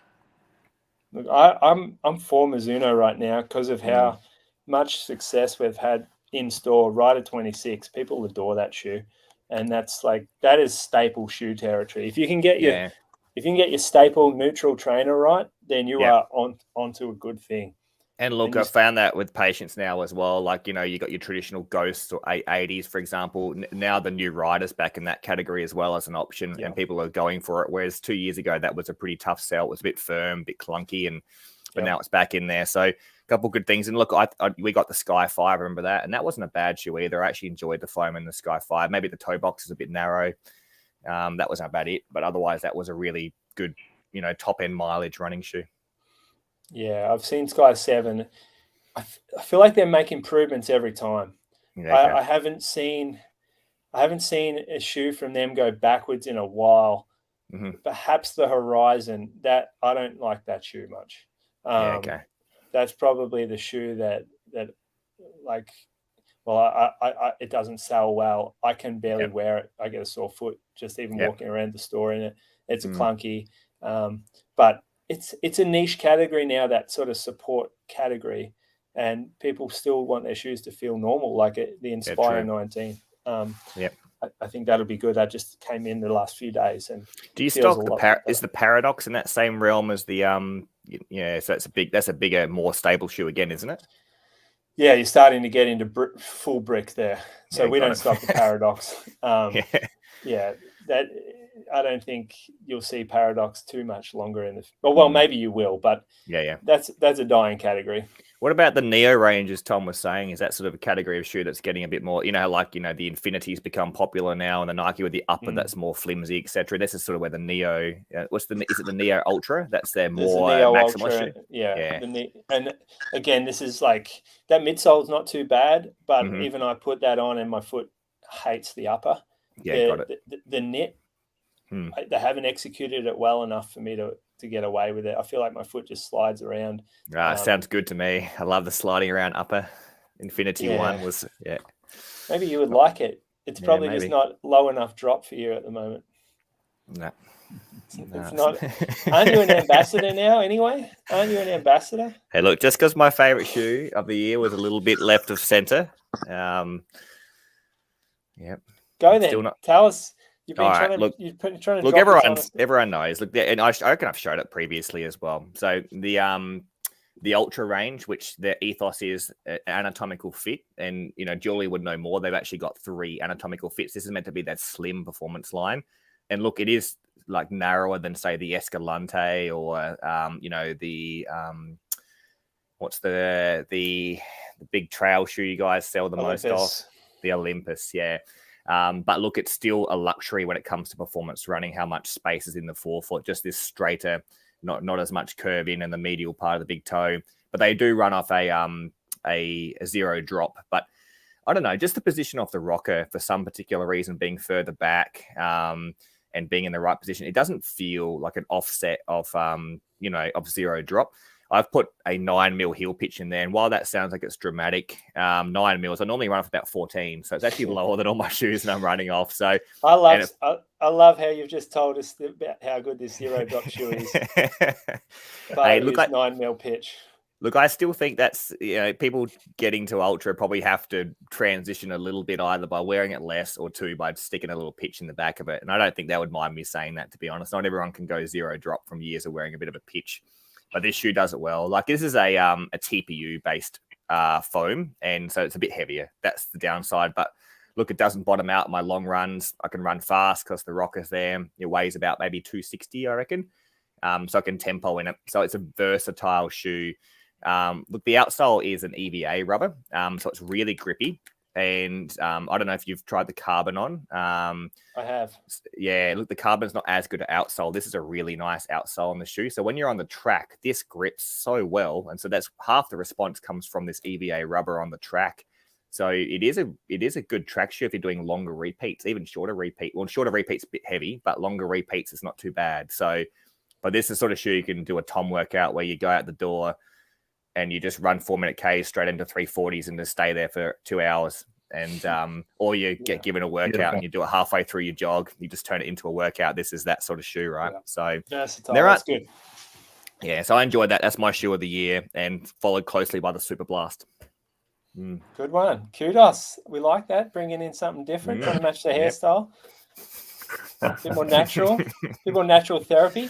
Look, I'm for Mizuno right now because of how much success we've had in store. Rider 26, people adore that shoe, and that is staple shoe territory. If you can get your staple neutral trainer right, then you are onto a good thing. And look, I've found that with patients now as well. Like, you got your traditional Ghosts or 880s, for example. Now the new Riders back in that category as well as an option, and people are going for it. Whereas 2 years ago, that was a pretty tough sell. It was a bit firm, a bit clunky, but now it's back in there. So a couple good things. And look, we got the Sky 5, remember that? And that wasn't a bad shoe either. I actually enjoyed the foam in the Sky 5. Maybe the toe box is a bit narrow. That wasn't about it. But otherwise, that was a really good, top-end mileage running shoe. Yeah, I've seen Sky 7. I feel like they make improvements every time. Yeah, I haven't seen a shoe from them go backwards in a while. Perhaps the Horizon, that I don't like that shoe much. That's probably the shoe that like, well, it doesn't sell well. I can barely wear it. I get a sore foot just even walking around the store in it. It's clunky, but it's a niche category now, that sort of support category, and people still want their shoes to feel normal, like the Inspire 19. I think that'll be good. That just came in the last few days. And do you stock is the Paradox in that same realm as the So that's a bigger, more stable shoe again, isn't it? Yeah, you're starting to get into full brick there. So we don't stock the Paradox. That I don't think you'll see Paradox too much longer in the. Well, maybe you will, but that's a dying category. What about the Neo range, as Tom was saying? Is that sort of a category of shoe that's getting a bit more, the Infinity's become popular now, and the Nike with the upper that's more flimsy, etc. This is sort of where the Neo, is it the Neo Ultra? That's their more maximal shoe. Yeah. And again, this is like, that midsole's not too bad, but even I put that on and my foot hates the upper. Yeah, got it. The knit, they haven't executed it well enough for me to get away with it. I feel like my foot just slides around. Sounds good to me. I love the sliding around upper. Infinity one was, Maybe you would like it. It's probably just not low enough drop for you at the moment. No. It's not. Aren't you an ambassador now anyway? Aren't you an ambassador? Hey, look, just because my favorite shoe of the year was a little bit left of center. Go then. Tell us. You've been trying to look. Everyone knows. Look, and I reckon I've showed it previously as well. So the Ultra range, which their ethos is anatomical fit, and Julie would know more. They've actually got 3 anatomical fits. This is meant to be that slim performance line, and look, it is like narrower than say the Escalante or the what's the big trail shoe you guys sell the most of, the Olympus, but look, it's still a luxury when it comes to performance running, how much space is in the forefoot, just this straighter, not as much curve in the medial part of the big toe. But they do run off a a zero drop. But I don't know, just the position of the rocker for some particular reason being further back and being in the right position, it doesn't feel like an offset of of zero drop. I've put a 9 mil heel pitch in there, and while that sounds like it's dramatic, 9 mils, I normally run off about 14, so it's actually lower than all my shoes that I'm running off. So I love how you've just told us about how good this zero drop shoe is. But look, 9 mil pitch. Look, I still think that's, people getting to ultra probably have to transition a little bit, either by wearing it less or two by sticking a little pitch in the back of it. And I don't think they would mind me saying that, to be honest. Not everyone can go zero drop from years of wearing a bit of a pitch, but this shoe does it well. Like, this is a TPU based foam, and so it's a bit heavier. That's the downside. But look, it doesn't bottom out my long runs. I can run fast because the rocker's there. It weighs about maybe 260, I reckon. So I can tempo in it. So it's a versatile shoe. Look, the outsole is an EVA rubber, so it's really grippy. And I don't know if you've tried the carbon on. I have. Yeah, look, the carbon's not as good at outsole. This is a really nice outsole on the shoe. So when you're on the track, this grips so well. And so that's half the response comes from this EVA rubber on the track. So it is a good track shoe if you're doing longer repeats, even shorter repeat. Well, shorter repeats a bit heavy, but longer repeats is not too bad. So, but this is the sort of shoe you can do a Tom workout where you go out the door and you just run 4-minute Ks straight into 340s and just stay there for 2 hours. And or you get given a workout and you do it halfway through your jog, you just turn it into a workout. This is that sort of shoe, right? Yeah. So that's good. Yeah, so I enjoyed that. That's my shoe of the year, and followed closely by the Super Blast. Good one. Kudos. We like that. Bringing in something different, trying to match the hairstyle. A bit more natural. A bit more natural therapy.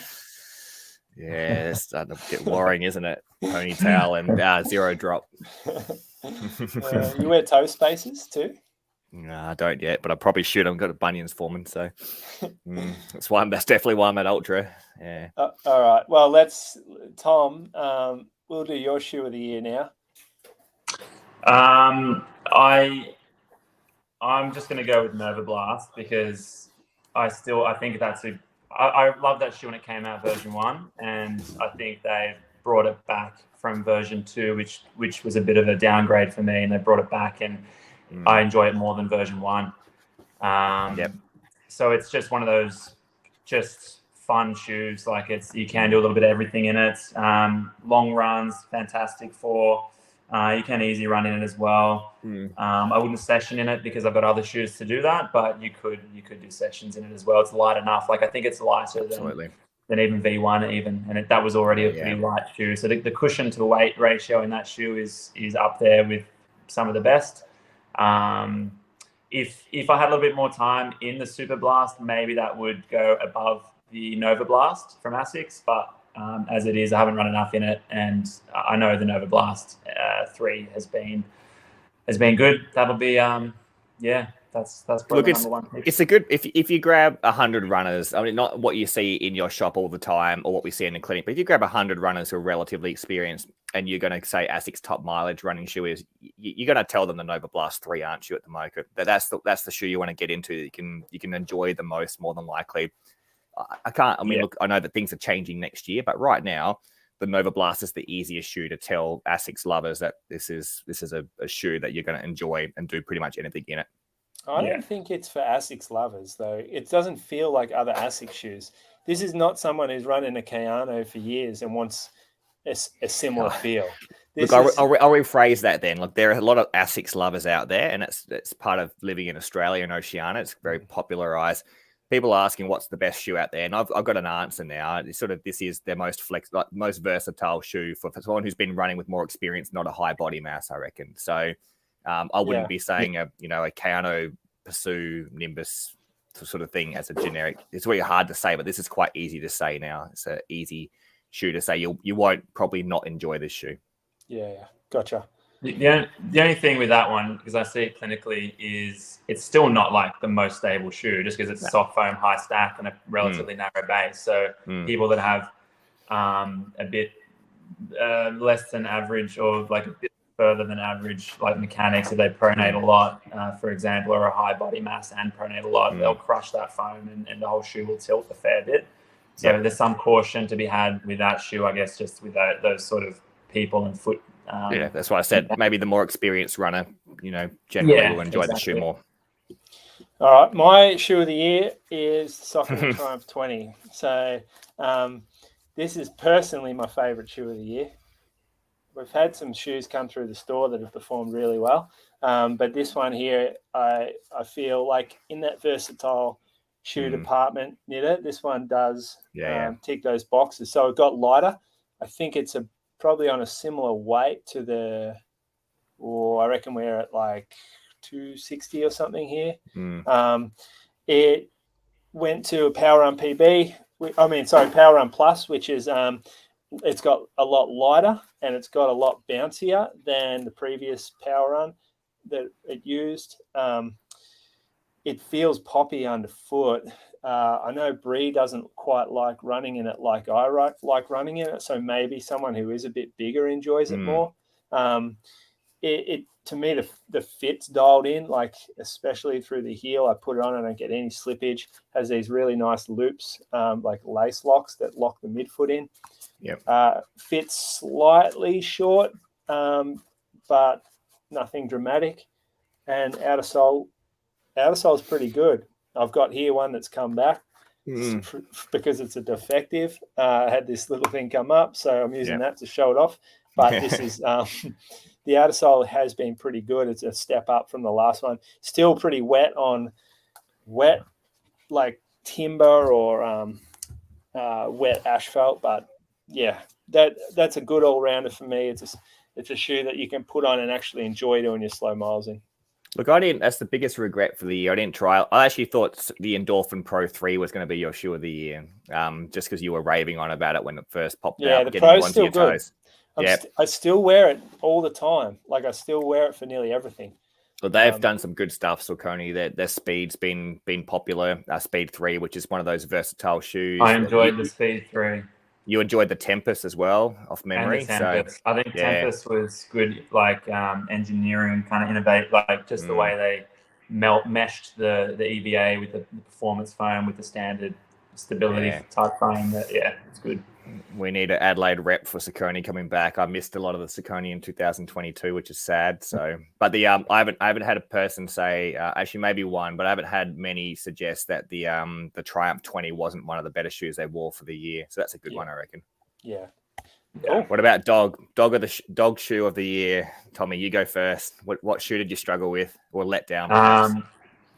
Yeah, it's starting to get worrying, isn't it? Ponytail and zero drop. You wear toe spaces too? No, I don't yet, but I probably should. I've got a bunions forming, so that's definitely why I'm at ultra. Yeah. All right. Well, Tom. We'll do your shoe of the year now. I'm just going to go with Nova Blast because I think I love that shoe when it came out version 1, and I think they've brought it back from version 2, which was a bit of a downgrade for me, and they brought it back, and I enjoy it more than version 1. So it's just one of those just fun shoes. Like, you can do a little bit of everything in it. Long runs, fantastic for. You can easy run in it as well. I wouldn't session in it because I've got other shoes to do that, but you could do sessions in it as well. It's light enough. Like, I think it's lighter than even V1 even, and that was already a pretty light shoe. So the cushion to weight ratio in that shoe is up there with some of the best. If I had a little bit more time in the Super Blast, maybe that would go above the Nova Blast from ASICS, but as it is, I haven't run enough in it, and I know the Nova Blast 3 has been good. That'll be that's probably number one pick. It's a good if you grab 100 runners. I mean, not what you see in your shop all the time or what we see in the clinic, but if you grab 100 runners who are relatively experienced, and you're going to say ASICS top mileage running shoe is, you're going to tell them the Nova Blast 3, aren't you? At the moment, that's the shoe you want to get into. You can enjoy the most, more than likely. Look, I know that things are changing next year, but right now, the Nova Blast is the easiest shoe to tell ASICS lovers that this is a shoe that you're going to enjoy and do pretty much anything in it. I don't think it's for ASICS lovers, though. It doesn't feel like other ASICS shoes. This is not someone who's running a Kayano for years and wants a similar feel. Look, I'll rephrase that then. Look, there are a lot of ASICS lovers out there, and it's part of living in Australia and Oceania. It's very popularized. People are asking what's the best shoe out there, and I've got an answer now. It's this is their most most versatile shoe for someone who's been running with more experience, not a high body mass, I reckon. So I wouldn't be saying a Kayano Pursue Nimbus sort of thing as a generic. It's really hard to say, but this is quite easy to say now. It's an easy shoe to say. You won't probably not enjoy this shoe. Yeah, gotcha. The only thing with that one, because I see it clinically, is it's still not like the most stable shoe, just because it's soft foam, high stack, and a relatively narrow base. So people that have a bit less than average, or like a bit further than average, like mechanics, if they pronate a lot, for example, or a high body mass and pronate a lot, they'll crush that foam and the whole shoe will tilt a fair bit. So there's some caution to be had with that shoe, I guess, just with those sort of people and foot. That's why I said maybe the more experienced runner, generally will enjoy the shoe more. All right, my shoe of the year is Saucony Triumph 20. So this is personally my favorite shoe of the year. We've had some shoes come through the store that have performed really well, but this one here, I feel like in that versatile shoe department, Nitta, this one does tick those boxes. So it got lighter. I think it's probably on a similar weight to I reckon we're at like 260 or something here. It went to a Power Run PB. Power Run Plus, which is it's got a lot lighter and it's got a lot bouncier than the previous Power Run that it used. It feels poppy underfoot. I know Bree doesn't quite like running in it like I like running in it, so maybe someone who is a bit bigger enjoys it more. To me, the fit's dialed in, like especially through the heel. I put it on, I don't get any slippage. Has these really nice loops, like lace locks that lock the midfoot in. Fits slightly short, but nothing dramatic. And outer sole is pretty good. I've got here one that's come back because it's a defective. I had this little thing come up, so I'm using that to show it off. But this is the outer sole has been pretty good. It's a step up from the last one. Still pretty wet like timber or wet asphalt, but yeah, that's a good all rounder for me. It's a shoe that you can put on and actually enjoy doing your slow miles in. Look, that's the biggest regret for the year. I didn't try. I actually thought the Endorphin Pro 3 was going to be your shoe of the year, just because you were raving on about it when it first popped out. The Pro's still good. I still wear it all the time. Like I still wear it for nearly everything. Well, they've done some good stuff, Saucony. Their Speed's been popular. Speed 3, which is one of those versatile shoes. I enjoyed the Speed 3. You enjoyed the Tempest as well, off memory. And the Tempest. I think Tempest was good, like engineering, kind of innovate, like just the way they meshed the EVA with the performance foam with the standard stability type foam. It's good. We need an Adelaide rep for Saucony coming back. I missed a lot of the Saucony in 2022, which is sad. So, but I haven't had a person say, actually maybe one, but I haven't had many suggest that the Triumph 20 wasn't one of the better shoes they wore for the year. So that's a good one, I reckon. Yeah. Cool. What about dog shoe of the year? Tommy, you go first. What shoe did you struggle with or let down?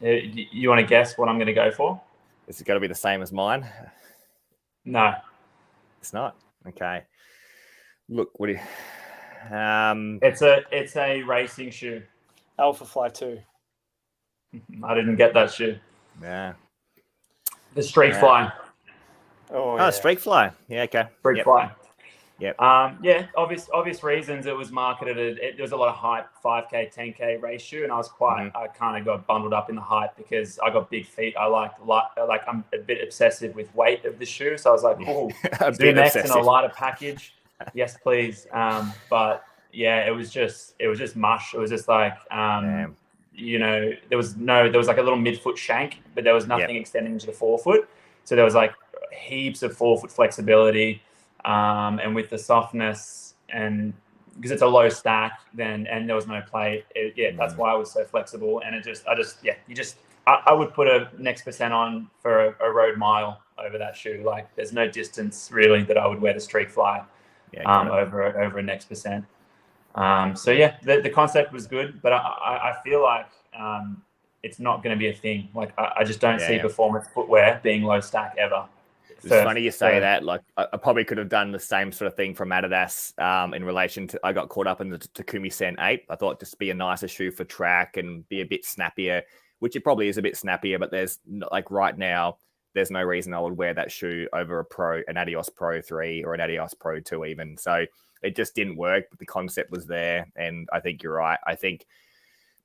You want to guess what I'm going to go for? Is it going to be the same as mine? No. It's not. Okay. Look, what do you... It's a racing shoe. Alpha Fly 2. I didn't get that shoe. Yeah. The Streak Fly. Oh, Streak Fly. Yeah, okay. Streak Fly. Yep. Obvious reasons it was marketed. There was a lot of hype, 5K, 10K race shoe, and I was I kind of got bundled up in the hype because I got big feet. I'm a bit obsessive with weight of the shoe, so I was like, oh, ZMX in a lighter package, yes please. But yeah, it was just mush. It was just like there was like a little midfoot shank, but there was nothing extending to the forefoot. So there was like heaps of forefoot flexibility. And with the softness and because it's a low stack and there was no plate, that's why I was so flexible. And I would put a next percent on for a road mile over that shoe. Like there's no distance really that I would wear the Streak Fly over a next percent. The concept was good, but I feel like it's not going to be a thing. Like I just don't see performance footwear being low stack ever. It's funny you say that. Like I probably could have done the same sort of thing from Adidas in relation to. I got caught up in the Takumi Sen 8. I thought just be a nicer shoe for track and be a bit snappier, which it probably is a bit snappier. But there's like right now, there's no reason I would wear that shoe over an Adios Pro 3 or an Adios Pro 2 even. So it just didn't work. But the concept was there, and I think you're right. I think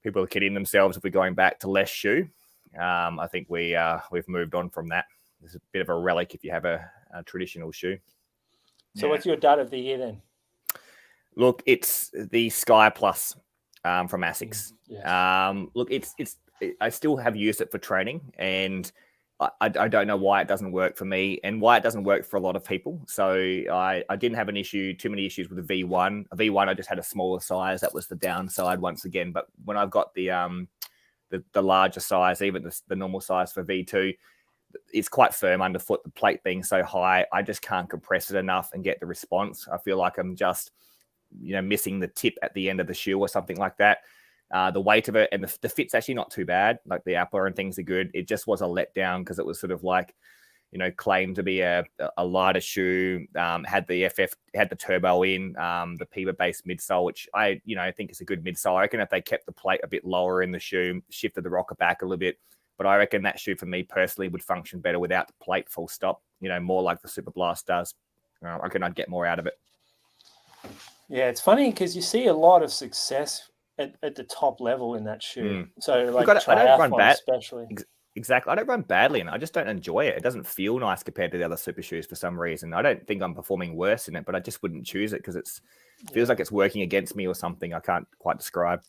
people are kidding themselves if we're going back to less shoe. I think we've moved on from that. It's a bit of a relic if you have a traditional shoe. So what's your dud of the year then? Look, it's the Sky Plus from Asics. Yes. Look, I still have used it for training, and I don't know why it doesn't work for me and why it doesn't work for a lot of people. So I didn't have too many issues with the V1. A V1, I just had a smaller size. That was the downside once again. But when I've got the larger size, even the normal size for V2, it's quite firm underfoot. The plate being so high, I just can't compress it enough and get the response. I feel like I'm just, missing the tip at the end of the shoe or something like that. The weight of it and the fit's actually not too bad. Like the upper and things are good. It just was a letdown because it was sort of like, claimed to be a lighter shoe. Had the turbo in, the Piba based midsole, which I think is a good midsole. I reckon if they kept the plate a bit lower in the shoe, shifted the rocker back a little bit. But I reckon that shoe for me personally would function better without the plate, full stop. More like the Super Blast does. I reckon I'd get more out of it. Yeah, it's funny because you see a lot of success at the top level in that shoe. So like I don't run bad, especially. Exactly. I don't run badly and I just don't enjoy it. It doesn't feel nice compared to the other super shoes for some reason. I don't think I'm performing worse in it, but I just wouldn't choose it because it feels like it's working against me or something. I can't quite describe.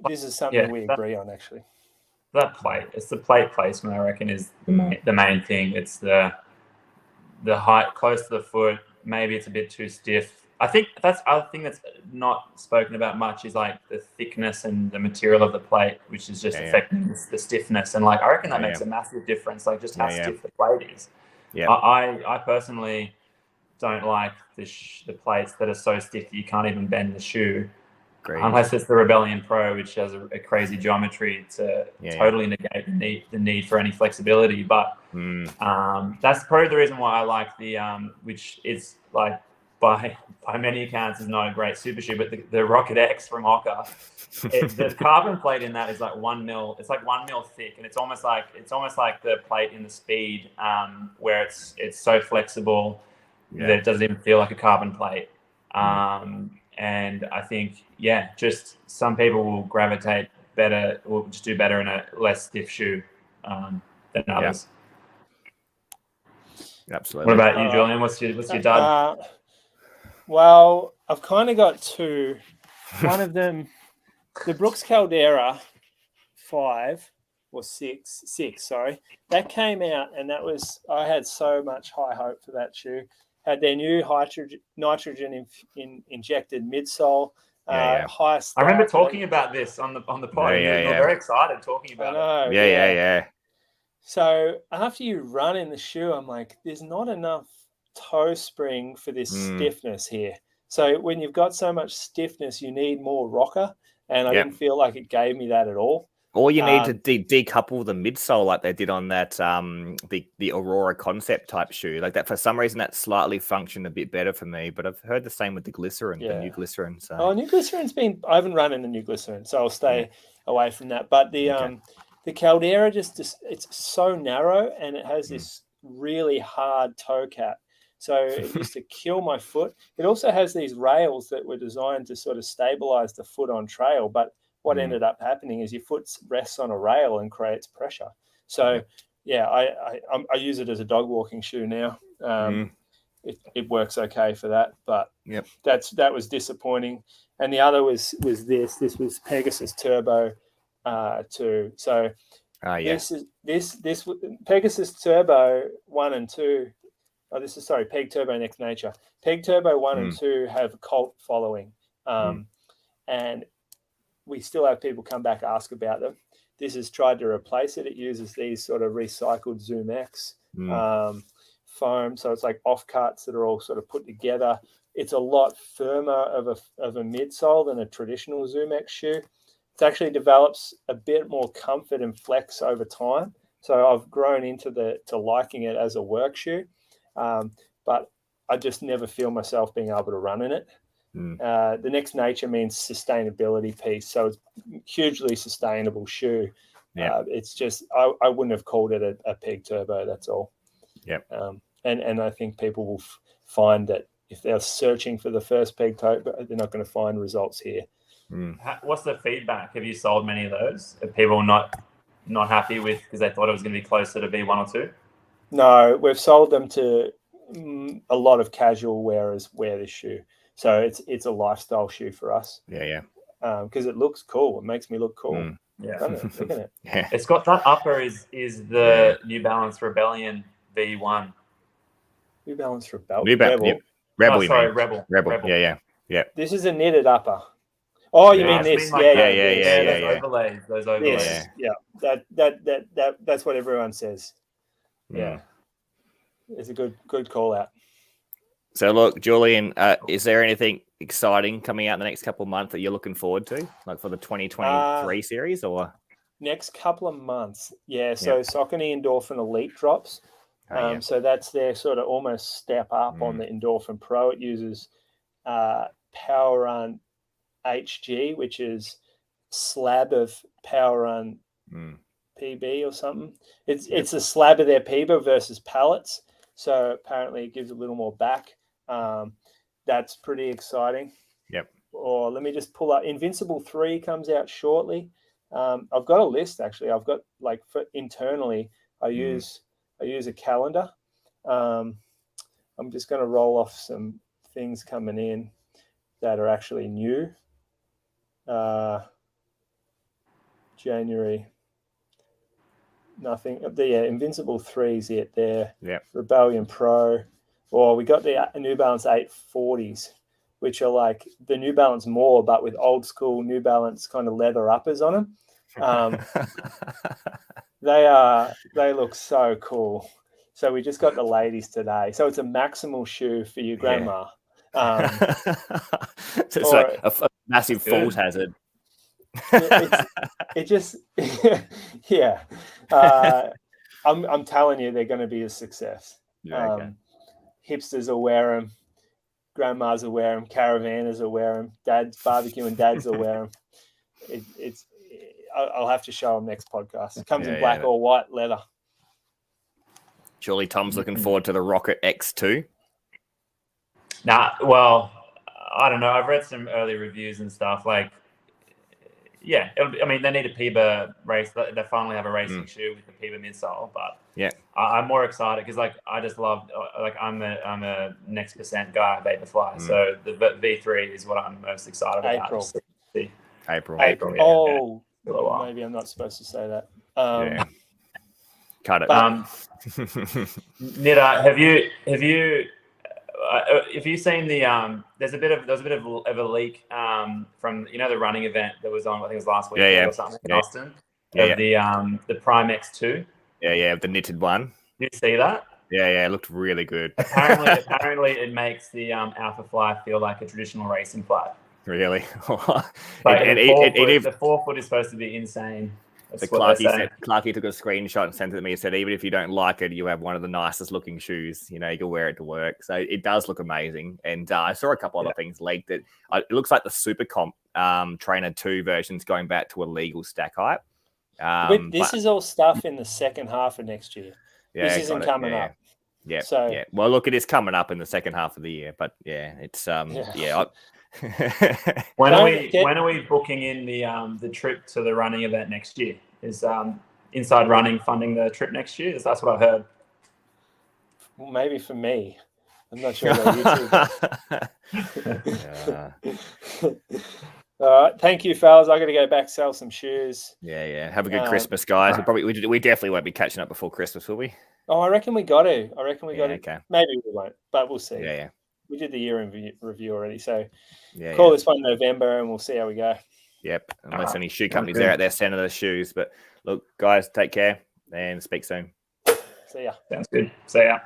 This is something we agree on, actually. That plate, it's the plate placement, I reckon, is the main thing. It's the height close to the foot. Maybe it's a bit too stiff. I think that's other thing that's not spoken about much is like the thickness and the material of the plate, which is just affecting the stiffness. And like I reckon that makes a massive difference. Like just how stiff the plate is. Yeah. I personally don't like the plates that are so stiff that you can't even bend the shoe. Great. Unless it's the Rebellion Pro, which has a crazy geometry to totally negate the need for any flexibility. But that's probably the reason why I like the which is like by many accounts is not a great super shoe, but the Rocket X from Hoka, the carbon plate in that is like 1 mil. It's like 1 mil thick, and it's almost like the plate in the Speed, where it's so flexible that it doesn't even feel like a carbon plate. And I think just some people will gravitate better, will just do better in a less stiff shoe than others. Absolutely. What about you, Julian? What's your dud? Well, I've kind of got two. One of them, the Brooks Caldera 5 or 6, sorry, that came out, and I had so much high hope for that shoe. Had their new nitrogen injected midsole, highest. I remember talking about this on the pod. You're very excited talking about it. Yeah. So after you run in the shoe, I'm like, there's not enough toe spring for this stiffness here. So when you've got so much stiffness, you need more rocker, and I didn't feel like it gave me that at all. Or you need to decouple the midsole like they did on that the Aurora concept type shoe. Like that, for some reason, that slightly functioned a bit better for me. But I've heard the same with the Glycerin, the new Glycerin. So new Glycerin's I haven't run in the new Glycerin, so I'll stay away from that. But the Caldera just it's so narrow, and it has this really hard toe cap. So it used to kill my foot. It also has these rails that were designed to sort of stabilize the foot on trail, but what ended up happening is your foot rests on a rail and creates pressure. So, I use it as a dog walking shoe now. It works okay for that, but that was disappointing. And the other was this. This was Pegasus Turbo 2. So this Pegasus Turbo 1 and 2. Oh, this is Peg Turbo Next Nature. Peg Turbo 1 and 2 have a cult following, and we still have people come back ask about them. This has tried to replace it. It uses these sort of recycled Zoom X foam, so it's like offcuts that are all sort of put together. It's a lot firmer of a midsole than a traditional Zoom X shoe. It actually develops a bit more comfort and flex over time. So I've grown into liking it as a work shoe. But I just never feel myself being able to run in it. The Next Nature means sustainability piece, so it's hugely sustainable shoe. It's just I wouldn't have called it a Peg Turbo. That's all. And I think people will find that if they're searching for the first Peg Turbo, they're not going to find results here. What's the feedback? Have you sold many of those? Are people not happy with because they thought it was going to be closer to V1 or 2? No, we've sold them to a lot of casual wearers wear this shoe. So it's a lifestyle shoe for us. Yeah. Because it looks cool. It makes me look cool. Yeah. Look at it. Yeah. It's got that upper is the New Balance Rebellion V1. New Balance Rebel. Rebel. Oh, You sorry, mean? Rebel. Yeah. This is a knitted upper. Oh, you mean this? Like Yeah. Overlays, those overlays. This, that's what everyone says. Yeah, it's a good call out. So look, Julian, is there anything exciting coming out in the next couple of months that you're looking forward to, like for the 2023 series, or next couple of months? Yeah, so Saucony Endorphin Elite drops. So that's their sort of almost step up on the Endorphin Pro. It uses Power Run HG, which is slab of Power Run PB or something. It's a slab of their PB versus pallets. So apparently it gives a little more back. That's pretty exciting. Yep. Or let me just pull up. Invincible 3 comes out shortly. I've got a list actually. I've got internally. I use a calendar. I'm just going to roll off some things coming in that are actually new. January. Nothing. The Invincible 3 is it there. Yeah. Rebellion Pro. Or we got the New Balance 840s, which are like the New Balance more, but with old school New Balance kind of leather uppers on them. They look so cool. So we just got the ladies today. So it's a maximal shoe for your grandma. So it's like a massive falls hazard. It just yeah. I'm telling you, they're going to be a success. Hipsters will wear them, grandmas will wear them, caravanners will wear them, dads barbecuing dads will wear them. I'll have to show them next podcast. It comes in black or white leather. Surely Tom's looking forward to the Rocket X2. Nah, well, I don't know. I've read some early reviews and stuff. Like, yeah, I mean, they need a PIBA race. They finally have a racing shoe with the PIBA midsole. But I'm more excited because, like, I just love. Like, I'm a next percent guy, Vaporfly. So the V3 is what I'm most excited about. April. Oh, maybe I'm not supposed to say that. Cut it. Nitta, have you seen the there was a bit of a leak from the running event that was on, I think it was last week or something in Austin of the Prime X2. The knitted one. Did you see that? It looked really good. Apparently it makes the Alpha Fly feel like a traditional racing fly. Really? The 4 foot is supposed to be insane. Clarky took a screenshot and sent it to me and said, even if you don't like it, you have one of the nicest looking shoes. You can wear it to work. So it does look amazing. And I saw a couple other things leaked. It looks like the Super Comp Trainer 2 version's going back to a legal stack height. This is all stuff in the second half of next year. This isn't coming up. Well, look, it is coming up in the second half of the year. But it's when are we booking in the trip to the running event next year? Is Inside Running funding the trip next year? That's what I heard. Well, maybe for me. I'm not sure about YouTube. All right, thank you, fellas. I got to go back sell some shoes. Have a good Christmas, guys. We definitely won't be catching up before Christmas, will we? Oh, I reckon we got to. Okay. Maybe we won't, but we'll see. We did the year in review already, so call this one November, and we'll see how we go. Yep, unless any shoe companies are out there sending us shoes. But look, guys, take care and speak soon. See ya. Sounds good. See ya.